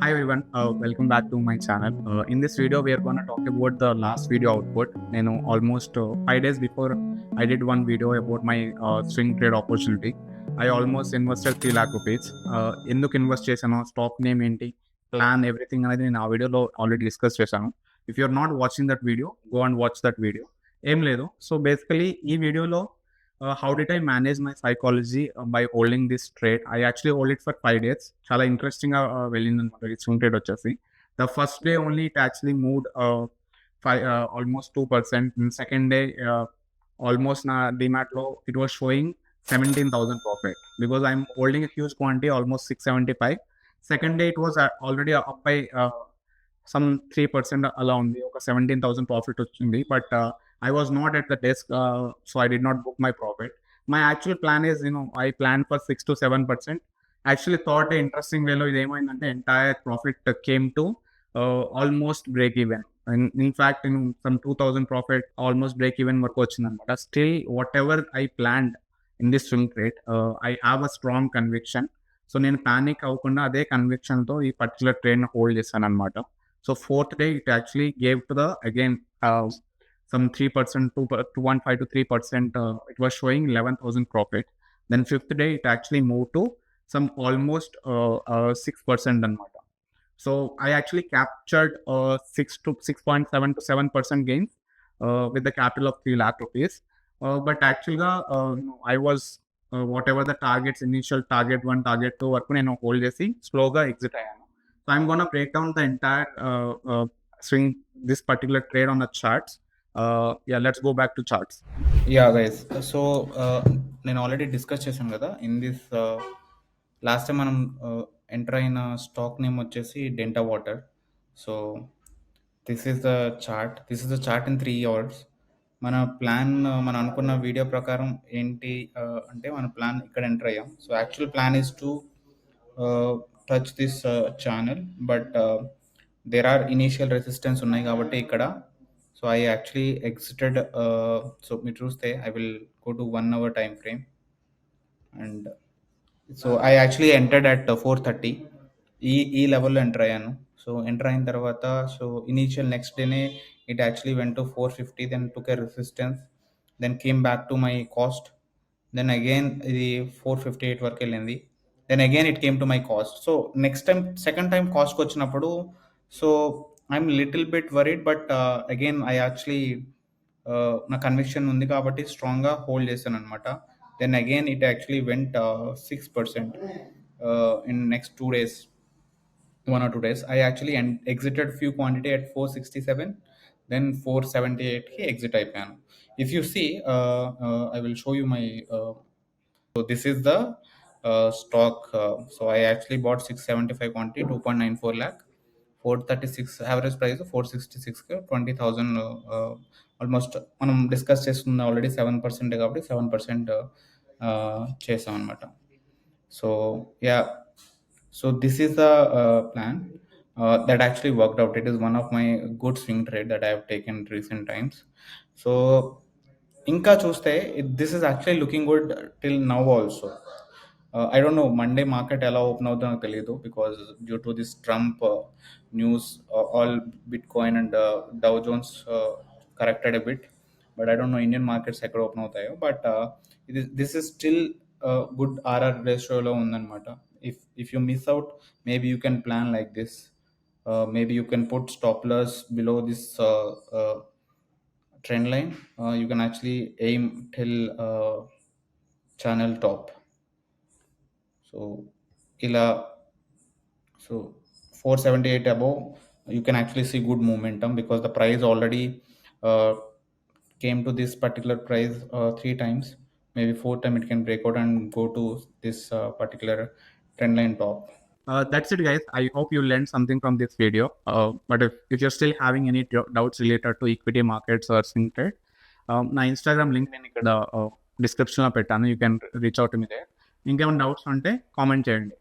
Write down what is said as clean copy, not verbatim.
Hi everyone, welcome back to my channel. In this video, we are going to talk about the last video output. Almost 5 days before I did one video about my swing trade opportunity. I almost invested 3 lakh rupees. ఎందుకు invest చేశాను, stock name ఏంటి, plan everything అనేది నేను ఆ వీడియోలో already discuss చేశాను. If you are not watching that video, go and watch that video. ఏం లేదు. సో బేసికలీ ఈ వీడియోలో how did I manage my psychology by holding this trade? I actually hold it for 5 days. Chala interesting వెళ్ళిందనమాట ఈ swing trade వచ్చేసి. The first day only it actually moved almost 2%. In second day, almost na demat low it was showing 17,000 profit because I'm holding a huge quantity, almost 675. Second day it was already up by some 3% అలా ఉంది, ఒక 17,000 profit వచ్చింది. But I was not at the desk, so I did not book my profit. My actual plan is, I planned for 6 to 7%. Actually thought a interesting way lo idemayindante entire profit came to almost break even. And in fact, some 2,000 profit almost break even varaku vachindannamata. Still, whatever I planned in this swing trade, I have a strong conviction. So నేను panic అవ్వకుండా అదే conviction తో ఈ particular trade hold చేశాను అనమాట. So fourth day it actually gave to the again some 3%, 2.5 to 3%. It was showing 11,000 profit. Then fifth day it actually moved to some almost 6% anamata. So I actually captured 6.7 to 7% gains with the capital of 3 lakh rupees. But actually, I was whatever the targets, initial target 1, target 2 వరకు నేను hold చేసి స్లోగా exit అయ్యాను. So I'm gonna break down the entire swing, this particular trade on the charts. Yeah, let's go back to charts. Yeah, guys. So నేను already discuss చేశాను కదా in this last time మనం enter అయిన stock name వచ్చేసి Denta water. So this is the chart in 3 hours. మన plan మనం అనుకున్న video ప్రకారం ఏంటి అంటే మన ప్లాన్ ఇక్కడ ఎంటర్ అయ్యాం. So actual plan is to touch this channel, but there are initial resistance ఉన్నాయి కాబట్టి ఇక్కడ. So I actually exited. So మీరు చూస్తే I will go to 1 hour time frame, and so I actually entered at 4:30. ఈ లెవెల్లో enter అయ్యాను. So enter అయిన తర్వాత సో ఇనీషియల్ నెక్స్ట్ డేనే it actually went to 450, then took a resistance, then came back to my cost, then again ఇది 458 వరకు వెళ్ళింది, then again it came to my cost. So next time second time కాస్ట్కి వచ్చినప్పుడు so I'm little bit worried, but again I actually నా conviction ఉంది కాబట్టి స్ట్రాంగ్గా hold చేశాను అనమాట. Then again it actually went 6% in next 2 days, 1 or 2 days. I actually exited few quantity at 467, then 478 ki exit అయిపోయాను. If you see, I will show you my so this is the stock. So I actually bought 675 quantity, 2.94 lakh, 436 average price, 466 20,000. Almost మనం discuss చేస్తుంది already 7% కాబట్టి 7% చేసాం అనమాట. So yeah, so this is the plan that actually worked out. It is one of my good swing trade that I have taken recent times. So ఇంకా చూస్తే this is actually looking good till now also. I don't know Monday market ఎలా open అవుతుందో నాకు తెలియదు, because due to this Trump news all bitcoin and Dow Jones corrected a bit, but I don't know Indian markets ఎక్కడ open అవుతాయో. But this is still good RR రేషియోలో ఉందన్నమాట. if you miss out, maybe you can plan like this. Maybe you can put stop loss below this trend line. You can actually aim till channel top. So ila, so 478 above you can actually see good momentum because the price already came to this particular price 3 times, maybe 4th time it can break out and go to this particular trend line top. That's it, guys. I hope you learned something from this video. But if you're still having any doubts related to equity markets or swing trade, నా Instagram link నేను ఇక్కడ డిస్క్రిప్షన్లో పెట్టాను. You can reach out me there. ఇంకేమైనా doubts ఉంటే comment చేయండి.